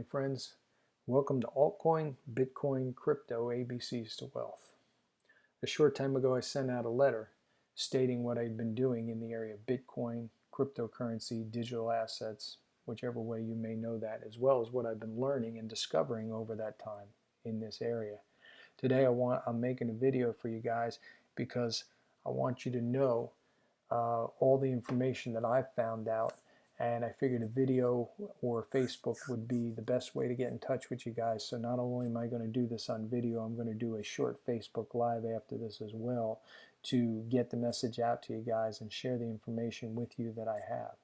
my friends. Welcome to Altcoin, Bitcoin, Crypto, ABCs to Wealth. A short time ago, I sent out a letter stating what I'd been doing in the area of Bitcoin, cryptocurrency, digital assets, whichever way you may know that, as well as what I've been learning and discovering over that time in this area. Today, I'm making a video for you guys because I want you to know all the information that I've found out, and I figured a video or Facebook would be the best way to get in touch with you guys. So not only am I going to do this on video, I'm going to do a short Facebook Live after this as well to get the message out to you guys and share the information with you that I have.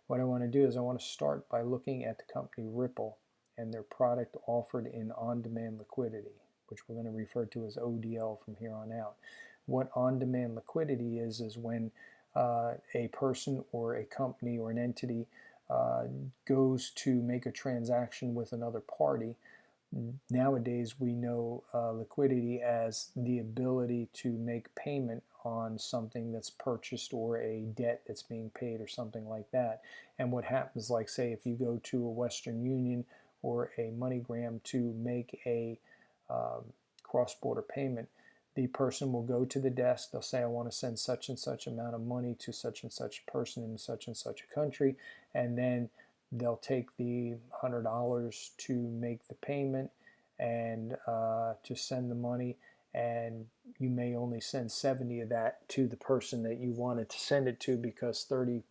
What I want to do is I want to start by looking at the company Ripple and their product offered in on-demand liquidity, which we're going to refer to as ODL from here on out. What on-demand liquidity is when a person or a company or an entity goes to make a transaction with another party. Nowadays we know liquidity as the ability to make payment on something that's purchased or a debt that's being paid or something like that. And what happens, like say if you go to a Western Union or a MoneyGram to make a cross-border payment, the person will go to the desk, they'll say, I want to send such and such amount of money to such and such person in such and such a country, and then they'll take the $100 to make the payment and to send the money, and you may only send 70 of that to the person that you wanted to send it to because 30%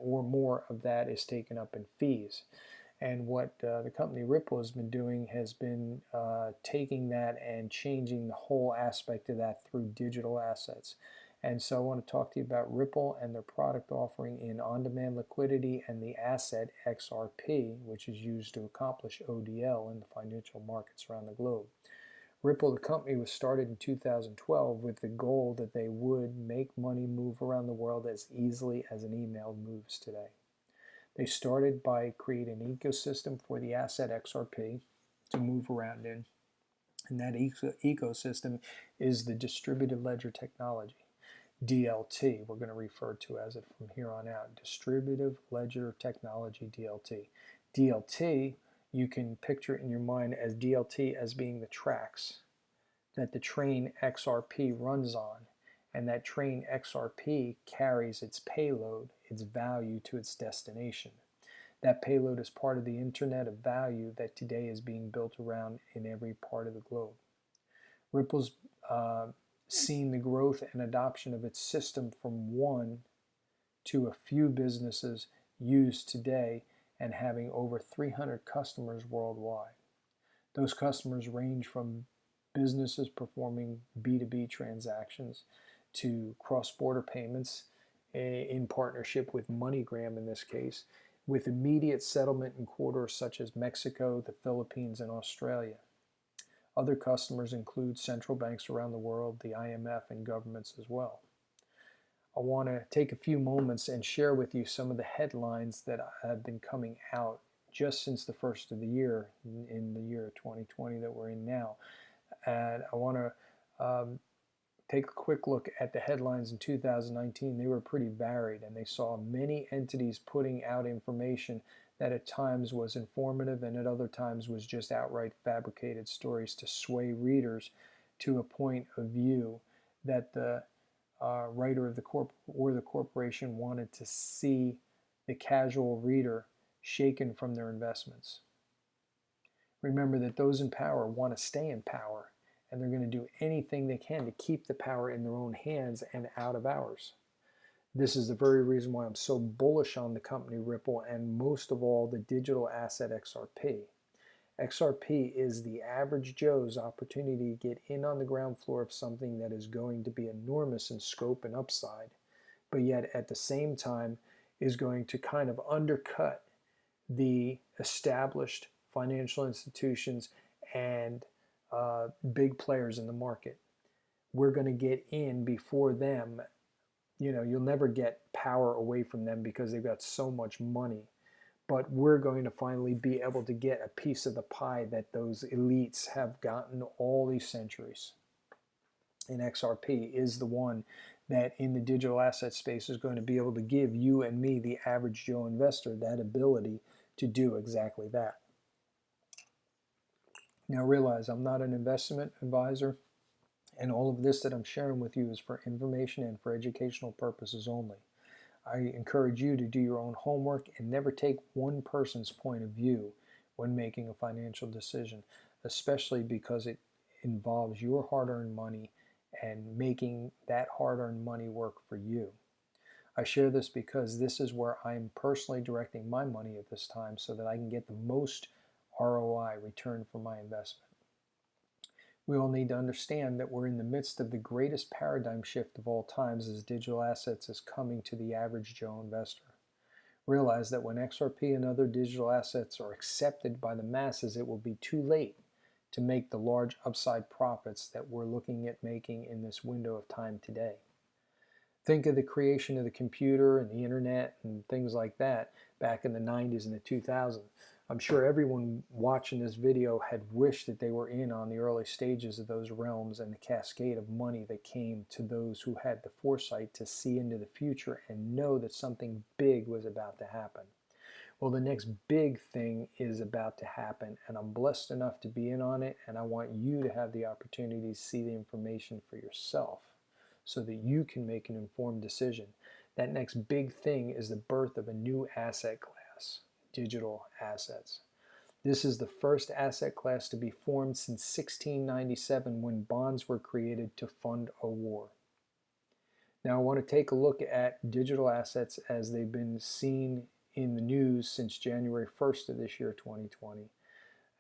or more of that is taken up in fees. And what the company Ripple has been doing has been taking that and changing the whole aspect of that through digital assets. And so I want to talk to you about Ripple and their product offering in on-demand liquidity and the asset XRP, which is used to accomplish ODL in the financial markets around the globe. Ripple, the company, was started in 2012 with the goal that they would make money move around the world as easily as an email moves today. They started by creating an ecosystem for the asset XRP to move around in. And that ecosystem is the distributed ledger technology, DLT, we're going to refer to as it from here on out. Distributed ledger technology, DLT. DLT, you can picture in your mind as DLT as being the tracks that the train XRP runs on. And that train XRP carries its payload, its value, to its destination. That payload is part of the Internet of Value that today is being built around in every part of the globe. Ripple's seen the growth and adoption of its system from one to a few businesses used today and having over 300 customers worldwide. Those customers range from businesses performing B2B transactions to cross-border payments in partnership with MoneyGram in this case, with immediate settlement in corridors such as Mexico, the Philippines, and Australia. Other customers include central banks around the world, the IMF, and governments as well. I want to take a few moments and share with you some of the headlines that have been coming out just since the first of the year, in the year 2020 that we're in now. And I want to take a quick look at the headlines in 2019. They were pretty varied, and they saw many entities putting out information that at times was informative and at other times was just outright fabricated stories to sway readers to a point of view that the writer of the corporation wanted to see the casual reader shaken from their investments. Remember that those in power want to stay in power, and they're going to do anything they can to keep the power in their own hands and out of ours. This is the very reason why I'm so bullish on the company Ripple, and most of all the digital asset XRP. XRP is the average Joe's opportunity to get in on the ground floor of something that is going to be enormous in scope and upside, but yet at the same time is going to kind of undercut the established financial institutions and big players in the market. We're going to get in before them. You know, you'll never get power away from them because they've got so much money. But we're going to finally be able to get a piece of the pie that those elites have gotten all these centuries. And XRP is the one that in the digital asset space is going to be able to give you and me, the average Joe investor, that ability to do exactly that. Now realize I'm not an investment advisor, and all of this that I'm sharing with you is for information and for educational purposes only. I encourage you to do your own homework and never take one person's point of view when making a financial decision, especially because it involves your hard-earned money and making that hard-earned money work for you. I share this because this is where I'm personally directing my money at this time so that I can get the most ROI, return for my investment. We all need to understand that we're in the midst of the greatest paradigm shift of all times as digital assets is coming to the average Joe investor. Realize that when XRP and other digital assets are accepted by the masses, it will be too late to make the large upside profits that we're looking at making in this window of time today. Think of the creation of the computer and the internet and things like that back in the 90s and the 2000s. I'm sure everyone watching this video had wished that they were in on the early stages of those realms and the cascade of money that came to those who had the foresight to see into the future and know that something big was about to happen. Well, the next big thing is about to happen, and I'm blessed enough to be in on it, and I want you to have the opportunity to see the information for yourself so that you can make an informed decision. That next big thing is the birth of a new asset class, digital assets. This is the first asset class to be formed since 1697 when bonds were created to fund a war. Now I want to take a look at digital assets as they've been seen in the news since January 1st of this year, 2020.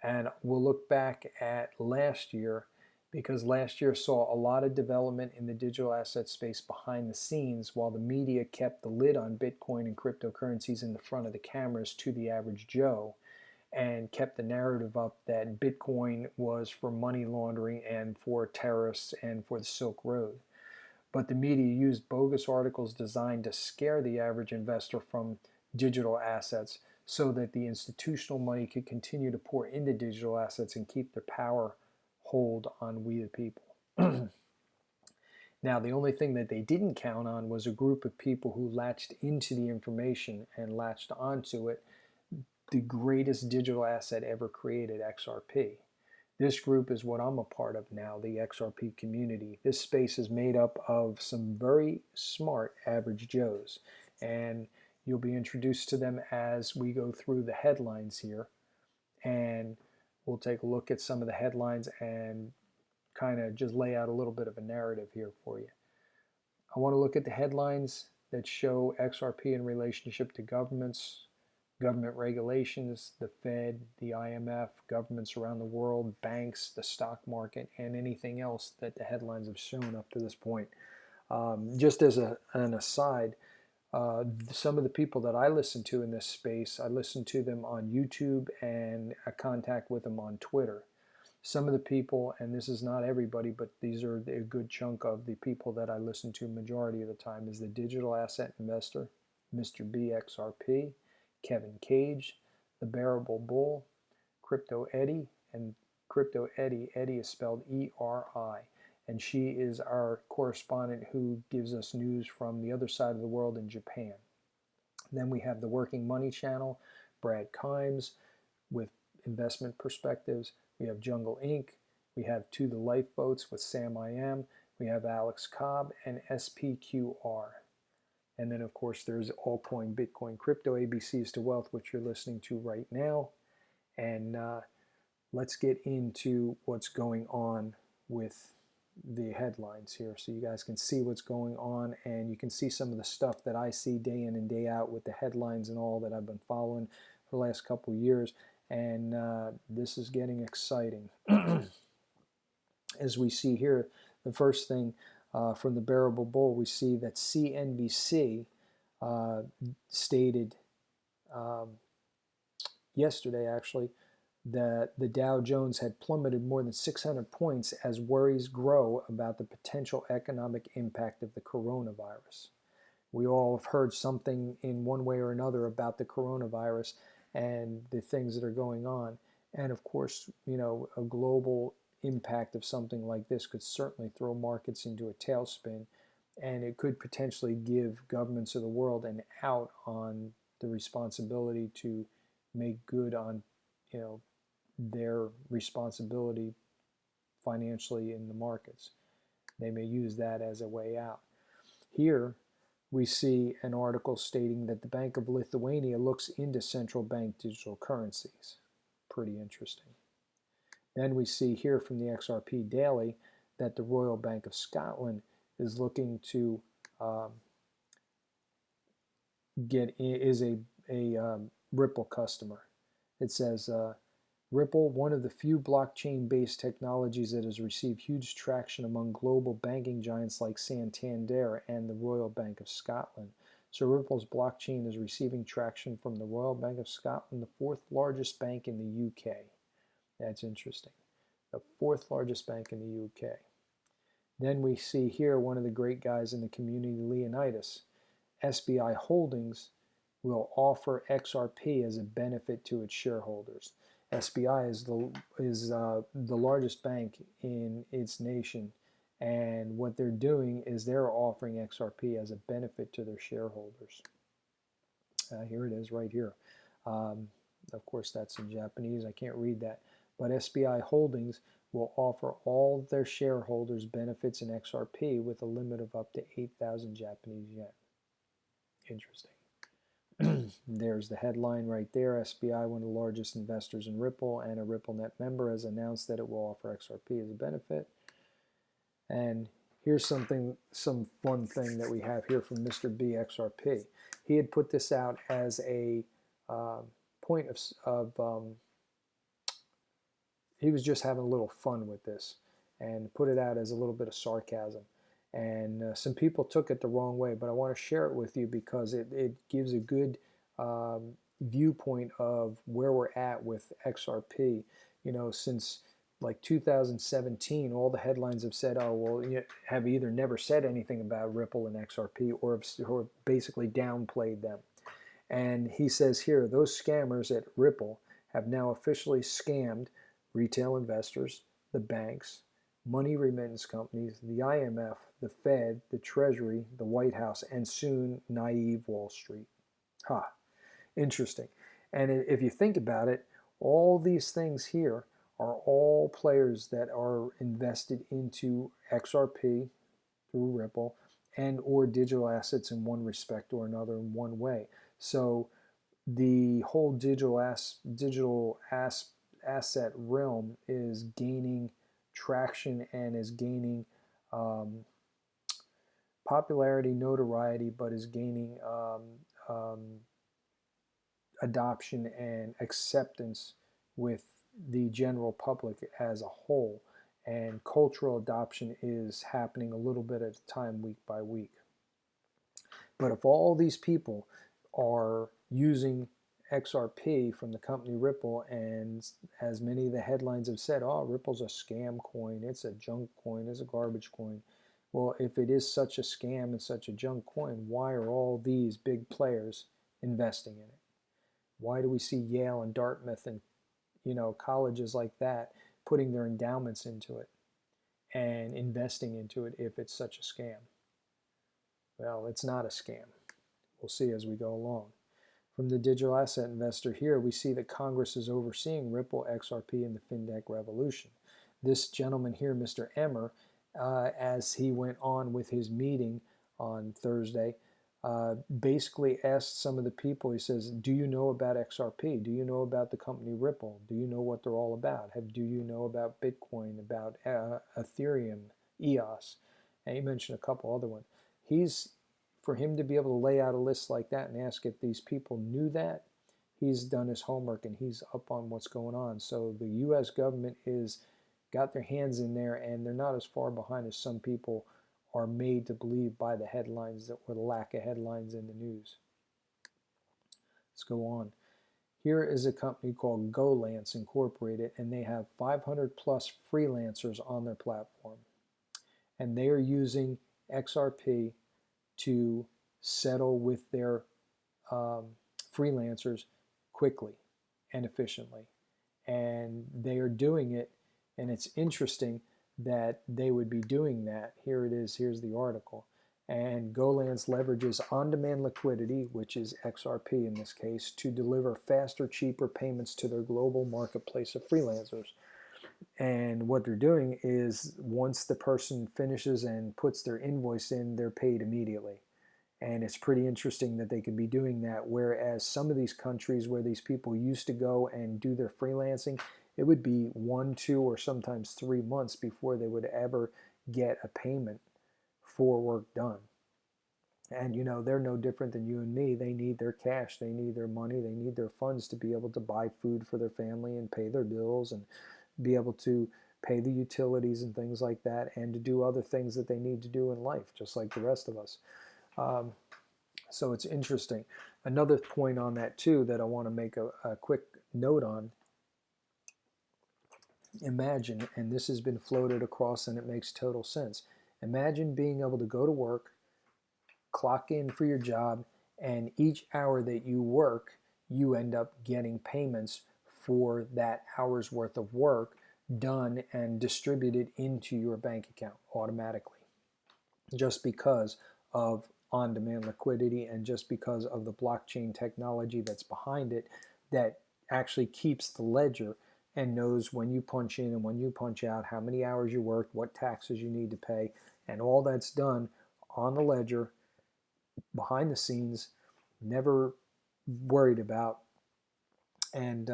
And we'll look back at last year because last year saw a lot of development in the digital asset space behind the scenes while the media kept the lid on Bitcoin and cryptocurrencies in the front of the cameras to the average Joe and kept the narrative up that Bitcoin was for money laundering and for terrorists and for the Silk Road. But the media used bogus articles designed to scare the average investor from digital assets so that the institutional money could continue to pour into digital assets and keep their power hold on we the people. Now, the only thing that they didn't count on was a group of people who latched into the information and latched onto it, the greatest digital asset ever created, XRP. This group is what I'm a part of now, the XRP community. This space is made up of some very smart average Joes, and you'll be introduced to them as we go through the headlines here, and we'll take a look at some of the headlines and kind of just lay out a little bit of a narrative here for you. I want to look at the headlines that show XRP in relationship to governments, government regulations, the Fed, the IMF, governments around the world, banks, the stock market, and anything else that the headlines have shown up to this point. Just as an aside, some of the people that I listen to in this space, I listen to them on YouTube and I contact with them on Twitter. Some of the people, and this is not everybody, but these are a good chunk of the people that I listen to majority of the time, is the digital asset investor, Mr. BXRP, Kevin Cage, the Bearable Bull, Crypto Eddie, and Crypto Eddie. Eddie is spelled E-R-I. And she is our correspondent who gives us news from the other side of the world in Japan. Then we have the Working Money channel, Brad Kimes with investment perspectives. We have Jungle Inc. We have To the Lifeboats with Sam I Am. We have Alex Cobb and SPQR. And then, of course, there's Altcoin, Bitcoin, Crypto, ABCs to Wealth, which you're listening to right now. And let's get into what's going on with the headlines here so you guys can see what's going on and you can see some of the stuff that I see day in and day out with the headlines and all that I've been following for the last couple of years, and this is getting exciting. As we see here, the first thing from the Bearable Bull, we see that CNBC stated yesterday actually that the Dow Jones had plummeted more than 600 points as worries grow about the potential economic impact of the coronavirus. We all have heard something in one way or another about the coronavirus and the things that are going on. And of course, you know, a global impact of something like this could certainly throw markets into a tailspin, and it could potentially give governments of the world an out on the responsibility to make good on, you know, their responsibility financially in the markets. They may use that as a way out. Here we see an article stating that the Bank of Lithuania looks into central bank digital currencies. Pretty interesting. Then we see here from the XRP Daily that the Royal Bank of Scotland is looking to is a Ripple customer. It says Ripple, one of the few blockchain-based technologies that has received huge traction among global banking giants like Santander and the Royal Bank of Scotland. So Ripple's blockchain is receiving traction from the Royal Bank of Scotland, the fourth largest bank in the UK. That's interesting. The fourth largest bank in the UK. Then we see here one of the great guys in the community, Leonidas. SBI Holdings will offer XRP as a benefit to its shareholders. SBI is the largest bank in its nation, and what they're doing is they're offering XRP as a benefit to their shareholders. Here it is right here. Of course, that's in Japanese. I can't read that. But SBI Holdings will offer all their shareholders benefits in XRP with a limit of up to 8,000 Japanese yen. Interesting. There's the headline right there. SBI, one of the largest investors in Ripple and a RippleNet member, has announced that it will offer XRP as a benefit. And here's some fun thing that we have here from Mr. B XRP. He had put this out as a point of he was just having a little fun with this and put it out as a little bit of sarcasm. And some people took it the wrong way, but I want to share it with you because it gives a good viewpoint of where we're at with XRP. You know, since like 2017, all the headlines have said, oh, well, you have either never said anything about Ripple and XRP or basically downplayed them. And he says here, those scammers at Ripple have now officially scammed retail investors, the banks, money remittance companies, the IMF, the Fed, the Treasury, the White House, and soon naive Wall Street. Ha, interesting. And if you think about it, all these things here are all players that are invested into XRP through Ripple and or digital assets in one respect or another in one way. So the whole digital asset realm is gaining traction and is gaining popularity, notoriety, but is gaining adoption and acceptance with the general public as a whole. And cultural adoption is happening a little bit at a time, week by week. But if all these people are using XRP from the company Ripple, and as many of the headlines have said, oh, Ripple's a scam coin, it's a junk coin, it's a garbage coin. Well, if it is such a scam and such a junk coin, why are all these big players investing in it? Why do we see Yale and Dartmouth and colleges like that putting their endowments into it and investing into it if it's such a scam? Well, it's not a scam. We'll see as we go along. From the digital asset investor here, we see that Congress is overseeing Ripple, XRP, and the FinTech revolution. This gentleman here, Mr. Emmer, as he went on with his meeting on Thursday, basically asked some of the people, he says, do you know about XRP? Do you know about the company Ripple? Do you know what they're all about? Do you know about Bitcoin, about Ethereum, EOS? And he mentioned a couple other ones. For him to be able to lay out a list like that and ask if these people knew that, he's done his homework and he's up on what's going on. So the U.S. government is got their hands in there, and they're not as far behind as some people are made to believe by the headlines or the lack of headlines in the news. Let's go on. Here is a company called goLance Incorporated, and they have 500 plus freelancers on their platform. And they are using XRP to settle with their freelancers quickly and efficiently. And they are doing it, and it's interesting that they would be doing that. Here it is, here's the article. And goLance leverages on-demand liquidity, which is XRP in this case, to deliver faster, cheaper payments to their global marketplace of freelancers. And what they're doing is once the person finishes and puts their invoice in, they're paid immediately. And it's pretty interesting that they can be doing that, whereas some of these countries where these people used to go and do their freelancing, it would be 1, 2, or sometimes 3 months before they would ever get a payment for work done. And you know, they're no different than you and me. They need their cash, they need their money, they need their funds to be able to buy food for their family and pay their bills and be able to pay the utilities and things like that, and to do other things that they need to do in life, just like the rest of us. So it's interesting. Another point on that too that I want to make a quick note on. Imagine, and this has been floated across and it makes total sense. Imagine being able to go to work, clock in for your job, and each hour that you work, you end up getting payments for that hour's worth of work done and distributed into your bank account automatically, just because of on-demand liquidity and just because of the blockchain technology that's behind it that actually keeps the ledger and knows when you punch in and when you punch out, how many hours you worked, what taxes you need to pay, and all that's done on the ledger behind the scenes, never worried about. And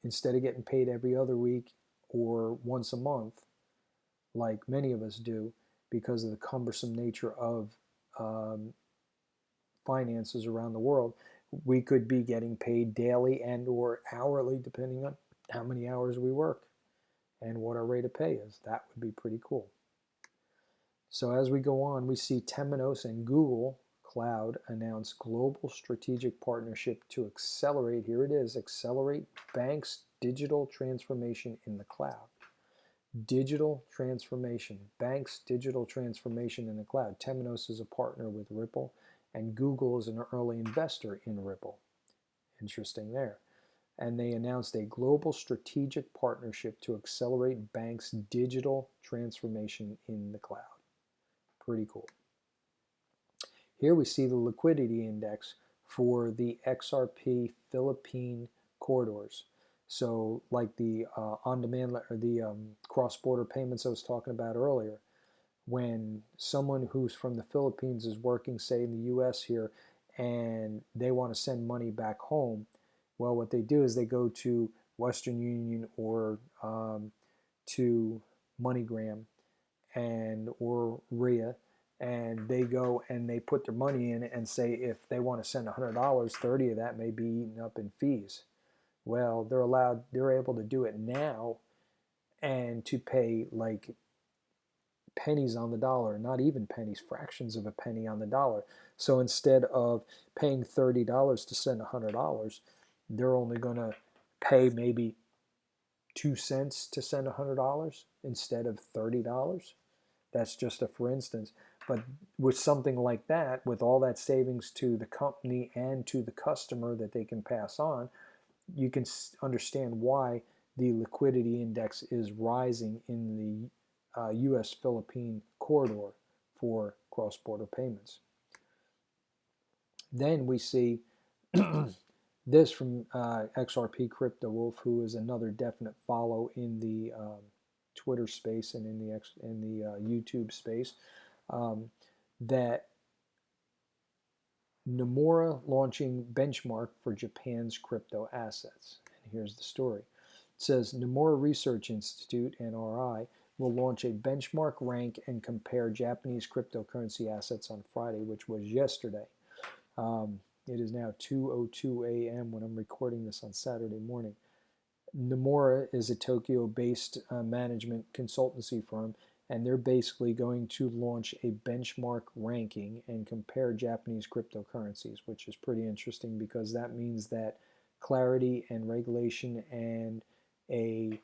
instead of getting paid every other week or once a month, like many of us do, because of the cumbersome nature of finances around the world, we could be getting paid daily and or hourly, depending on how many hours we work and what our rate of pay is. That would be pretty cool. So as we go on, we see Temenos and Google Cloud announce global strategic partnership to accelerate, here it is, accelerate banks' digital transformation in the cloud. Digital transformation, banks' digital transformation in the cloud. Temenos is a partner with Ripple, and Google is an early investor in Ripple. Interesting there. And they announced a global strategic partnership to accelerate banks' digital transformation in the cloud. Pretty cool. Here we see the liquidity index for the XRP Philippine corridors. So like the on-demand or the cross-border payments I was talking about earlier, when someone who's from the Philippines is working, say, in the U.S. here, and they want to send money back home, well, what they do is they go to Western Union or to MoneyGram or RIA, and they go and they put their money in and say if they want to send $100, 30 of that may be eaten up in fees. Well, they're able to do it now and to pay like pennies on the dollar, not even pennies, fractions of a penny on the dollar. So instead of paying $30 to send $100, they're only going to pay maybe 2 cents to send $100 instead of $30. That's just a for instance. But with something like that, with all that savings to the company and to the customer that they can pass on, you can understand why the liquidity index is rising in the U.S.-Philippine corridor for cross-border payments. Then we see this from XRP Crypto Wolf, who is another definite follow in the Twitter space and in the YouTube space, that Nomura launching benchmark for Japan's crypto assets. And here's the story. It says Nomura Research Institute, NRI, will launch a benchmark rank and compare Japanese cryptocurrency assets on Friday, which was yesterday. It is now 2:02 a.m. when I'm recording this on Saturday morning. Nomura is a Tokyo-based management consultancy firm, and they're basically going to launch a benchmark ranking and compare Japanese cryptocurrencies, which is pretty interesting because that means that clarity and regulation and a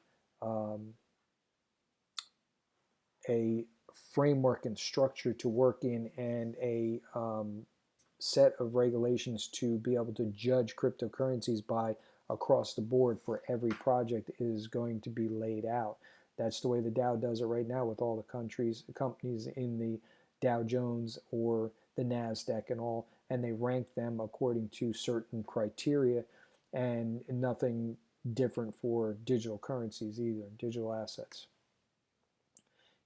framework and structure to work in and a set of regulations to be able to judge cryptocurrencies by across the board for every project is going to be laid out. That's the way the Dow does it right now with all the companies in the Dow Jones or the NASDAQ and all, and they rank them according to certain criteria, and nothing different for digital currencies either, digital assets.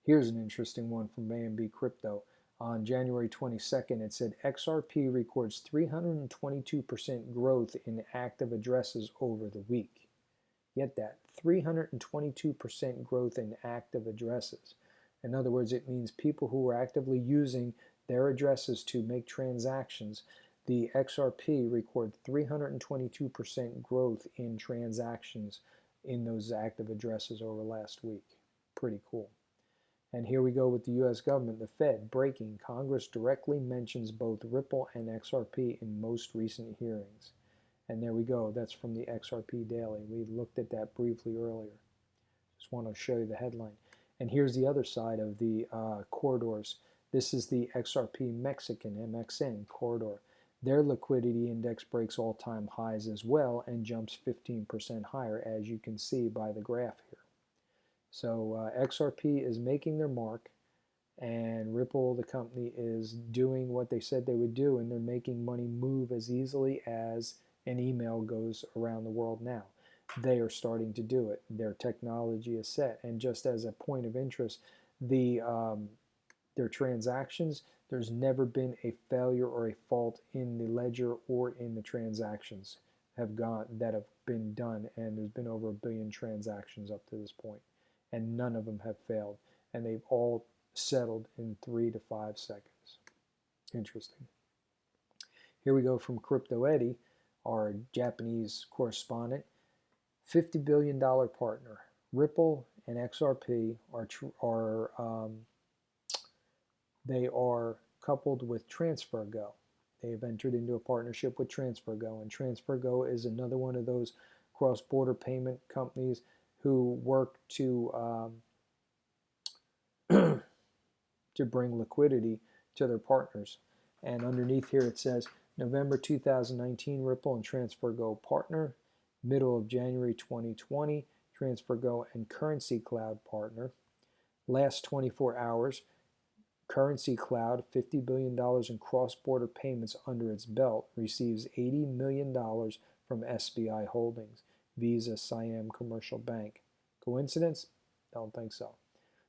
Here's an interesting one from A&B Crypto. On January 22nd, it said XRP records 322% growth in active addresses over the week. Get that, 322% growth in active addresses. In other words, it means people who are actively using their addresses to make transactions. The XRP record 322% growth in transactions in those active addresses over last week. Pretty cool. And here we go with the U.S. government. The Fed, breaking. Congress directly mentions both Ripple and XRP in most recent hearings. And there we go. That's from the XRP Daily. We looked at that briefly earlier. Just want to show you the headline. And here's the other side of the corridors. This is the XRP Mexican, MXN, corridor. Their liquidity index breaks all-time highs as well and jumps 15% higher, as you can see by the graph here. So XRP is making their mark, and Ripple, the company, is doing what they said they would do, and they're making money move as easily as an email goes around the world now. They are starting to do it. Their technology is set. And just as a point of interest, their transactions, there's never been a failure or a fault in the ledger or in the transactions that have been done, and there's been over 1 billion transactions up to this point, and none of them have failed, and they've all settled in 3 to 5 seconds. Interesting. Here we go from Crypto Eddie, our Japanese correspondent. $50 billion partner. Ripple and XRP they are coupled with TransferGo. They have entered into a partnership with TransferGo, and TransferGo is another one of those cross-border payment companies who work to to bring liquidity to their partners. And underneath here it says November 2019, Ripple and TransferGo partner. Middle of January 2020, TransferGo and Currency Cloud partner. Last 24 hours, Currency Cloud, $50 billion in cross-border payments under its belt, receives $80 million from SBI Holdings, Visa Siam Commercial Bank. Coincidence? Don't think so.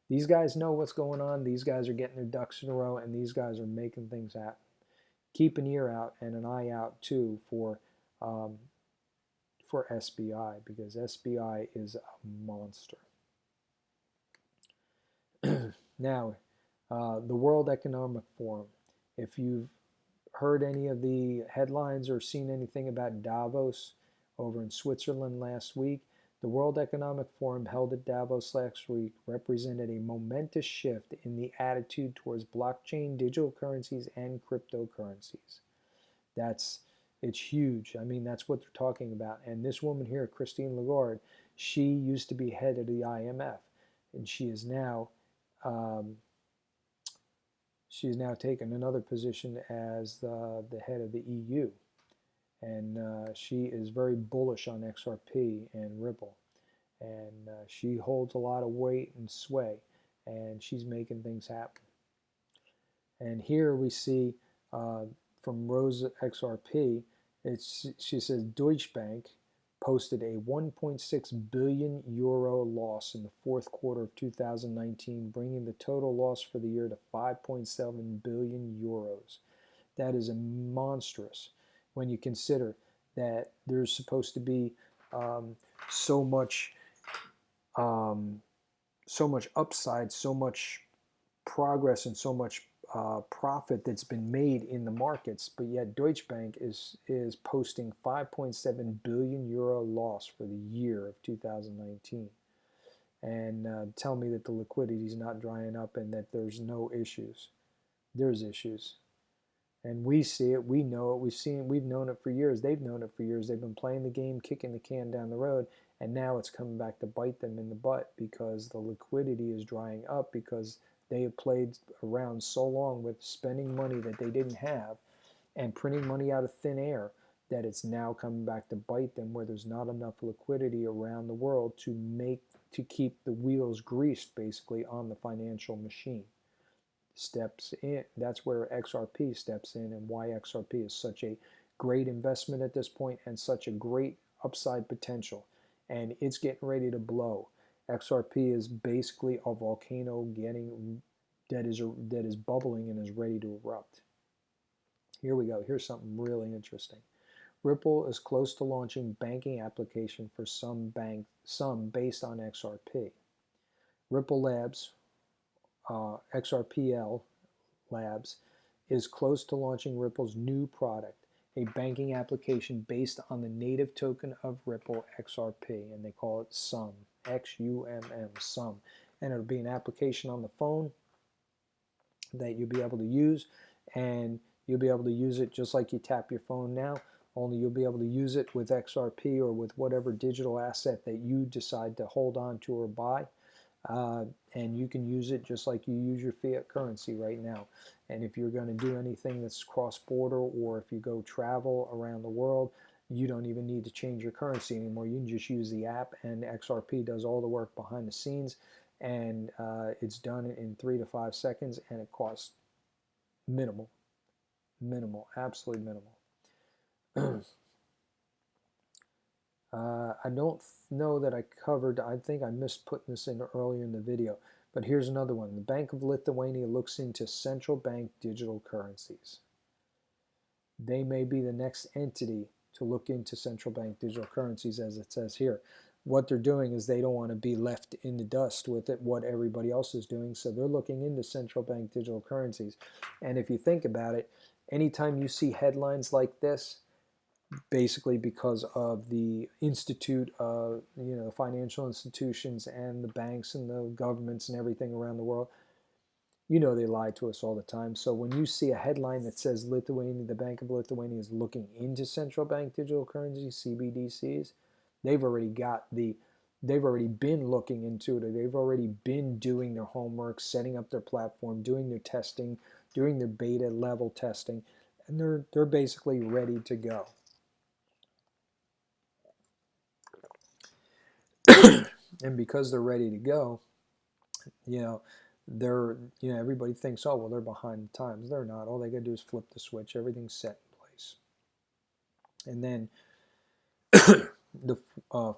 These guys know what's going on. These guys are getting their ducks in a row, and these guys are making things happen. Keep an ear out and an eye out, too, for SBI, because SBI is a monster. Now, the World Economic Forum. If you've heard any of the headlines or seen anything about Davos over in Switzerland last week, the World Economic Forum held at Davos last week represented a momentous shift in the attitude towards blockchain, digital currencies, and cryptocurrencies. It's huge. I mean, that's what they're talking about. And this woman here, Christine Lagarde, she used to be head of the IMF, and she is now taken another position as the head of the EU. And she is very bullish on XRP and Ripple. And she holds a lot of weight and sway, and she's making things happen. And here we see from Rose XRP, she says Deutsche Bank posted a 1.6 billion euro loss in the fourth quarter of 2019, bringing the total loss for the year to 5.7 billion euros. That is monstrous when you consider that there's supposed to be so much upside, so much progress, and so much profit that's been made in the markets, but yet Deutsche Bank is posting 5.7 billion euro loss for the year of 2019. And tell me that the liquidity is not drying up and that there's no issues. There's issues. And we see it, we know it, we've known it for years, they've known it for years. They've been playing the game, kicking the can down the road, and now it's coming back to bite them in the butt because the liquidity is drying up, because they have played around so long with spending money that they didn't have and printing money out of thin air that it's now coming back to bite them, where there's not enough liquidity around the world to keep the wheels greased basically on the financial machine. steps in. That's where XRP steps in, and why XRP is such a great investment at this point and such a great upside potential. And it's getting ready to blow. XRP is basically a volcano that is bubbling and is ready to erupt. Here we go. Here's something really interesting. Ripple is close to launching banking application for some based on XRP. Ripple Labs, XRPL Labs, is close to launching Ripple's new product, a banking application based on the native token of Ripple, XRP, and they call it SUM, XUMM, SUM. And it'll be an application on the phone that you'll be able to use, and you'll be able to use it just like you tap your phone now, only you'll be able to use it with XRP or with whatever digital asset that you decide to hold on to or buy. And you can use it just like you use your fiat currency right now. And if you're going to do anything that's cross-border, or if you go travel around the world, you don't even need to change your currency anymore. You can just use the app, and XRP does all the work behind the scenes, and it's done in 3 to 5 seconds, and it costs minimal, absolutely minimal. I don't know that I covered, I think I missed putting this in earlier in the video, but here's another one. The Bank of Lithuania looks into central bank digital currencies. They may be the next entity to look into central bank digital currencies, as it says here. What they're doing is they don't want to be left in the dust with it, what everybody else is doing, so they're looking into central bank digital currencies. And if you think about it, anytime you see headlines like this, basically because of the institute of, the financial institutions and the banks and the governments and everything around the world, they lie to us all the time. So when you see a headline that says Lithuania, the Bank of Lithuania is looking into central bank digital currencies, CBDCs, they've already been looking into it, or they've already been doing their homework, setting up their platform, doing their testing, doing their beta level testing, and they're basically ready to go. And because they're ready to go, everybody thinks, oh, well, they're behind the times. They're not. All they got to do is flip the switch. Everything's set in place. And then the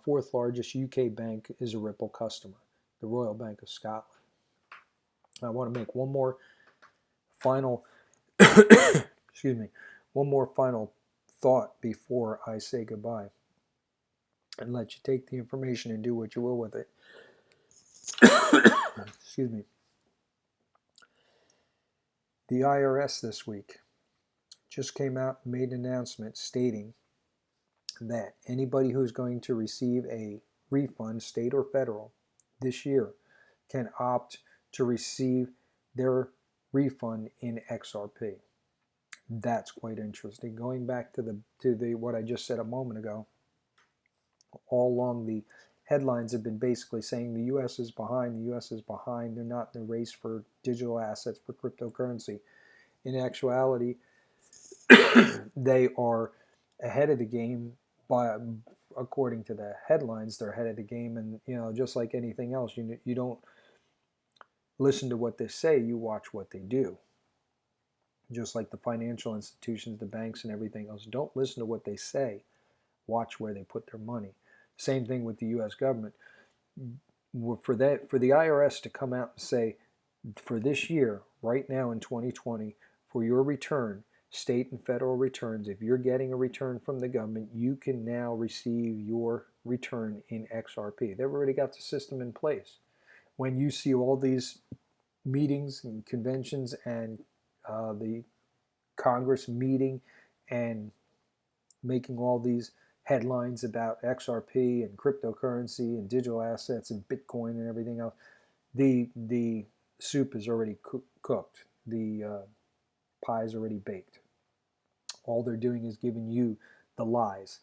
fourth largest UK bank is a Ripple customer, the Royal Bank of Scotland. I want to make one more final, one more final thought before I say goodbye, and let you take the information and do what you will with it. Excuse me. The IRS this week just came out and made an announcement stating that anybody who's going to receive a refund, state or federal, this year can opt to receive their refund in XRP. That's quite interesting. Going back to the what I just said a moment ago, all along the headlines have been basically saying the U.S. is behind, the U.S. is behind, they're not in the race for digital assets, for cryptocurrency. In actuality, they are ahead of the game. According to the headlines, they're ahead of the game, and just like anything else, you don't listen to what they say, you watch what they do. Just like the financial institutions, the banks, and everything else, don't listen to what they say, watch where they put their money. Same thing with the U.S. government. For the IRS to come out and say, for this year, right now in 2020, for your return, state and federal returns, if you're getting a return from the government, you can now receive your return in XRP. They've already got the system in place. When you see all these meetings and conventions and the Congress meeting and making all these headlines about XRP and cryptocurrency and digital assets and Bitcoin and everything else, the soup is already cooked. The pie is already baked. All they're doing is giving you the lies.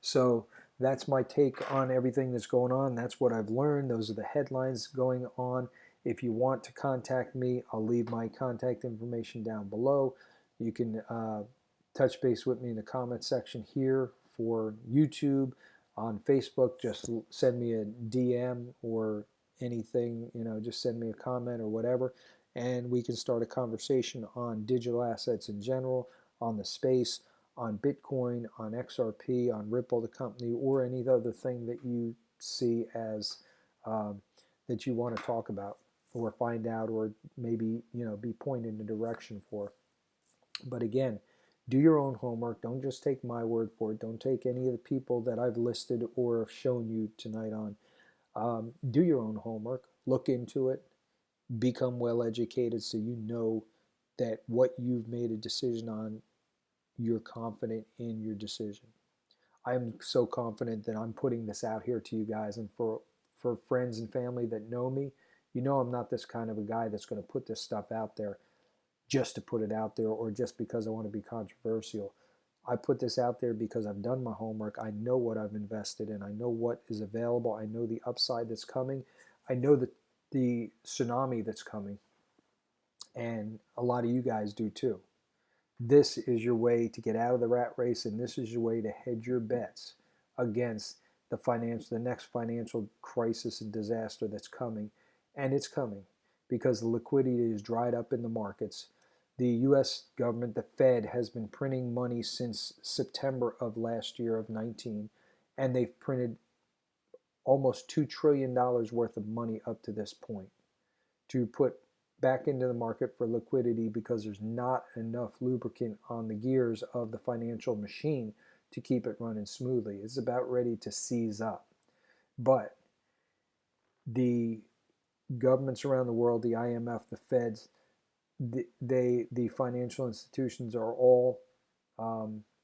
So that's my take on everything that's going on. That's what I've learned. Those are the headlines going on. If you want to contact me, I'll leave my contact information down below. You can touch base with me in the comment section here for YouTube. On Facebook, just send me a DM or anything, just send me a comment or whatever. and we can start a conversation on digital assets in general, on the space, on Bitcoin, on XRP, on Ripple, the company, or any other thing that you see as that you want to talk about or find out, or maybe be pointed in a direction for. But again, do your own homework. Don't just take my word for it. Don't take any of the people that I've listed or shown you tonight on. Do your own homework. Look into it. Become well educated so you know that what you've made a decision on, you're confident in your decision. I'm so confident that I'm putting this out here to you guys, and for friends and family that know me, I'm not this kind of a guy that's going to put this stuff out there just to put it out there or just because I want to be controversial. I put this out there because I've done my homework. I know what I've invested in. I know what is available. I know the upside that's coming. I know that the tsunami that's coming, and a lot of you guys do too. This is your way to get out of the rat race, and this is your way to hedge your bets against the next financial crisis and disaster that's coming. And it's coming because the liquidity is dried up in the markets. The U.S. government, the Fed, has been printing money since September of last year of 19, and they've printed almost $2 trillion worth of money up to this point to put back into the market for liquidity, because there's not enough lubricant on the gears of the financial machine to keep it running smoothly. It's about ready to seize up. But the governments around the world, the IMF, the Feds, the financial institutions are all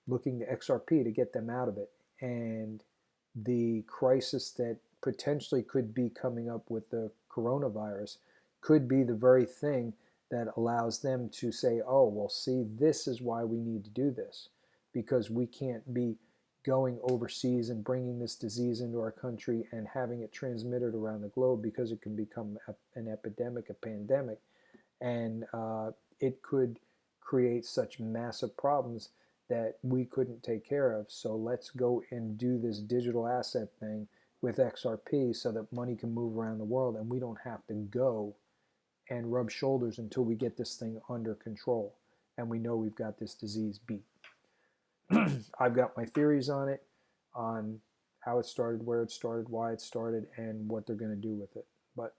looking to XRP to get them out of it. And the crisis that potentially could be coming up with the coronavirus could be the very thing that allows them to say, oh, well, see, this is why we need to do this, because we can't be going overseas and bringing this disease into our country and having it transmitted around the globe, because it can become an epidemic, a pandemic, and it could create such massive problems that we couldn't take care of. So let's go and do this digital asset thing with XRP so that money can move around the world and we don't have to go and rub shoulders until we get this thing under control and we know we've got this disease beat. I've got my theories on it, on how it started, where it started, why it started, and what they're going to do with it. But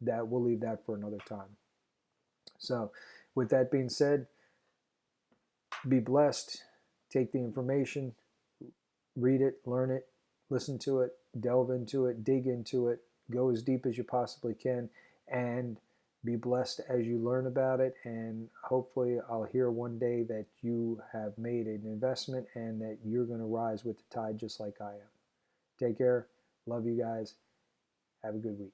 we'll leave that for another time. So with that being said, be blessed. Take the information, read it, learn it, listen to it, delve into it, dig into it, go as deep as you possibly can, and be blessed as you learn about it. And hopefully I'll hear one day that you have made an investment and that you're going to rise with the tide just like I am. Take care. Love you guys. Have a good week.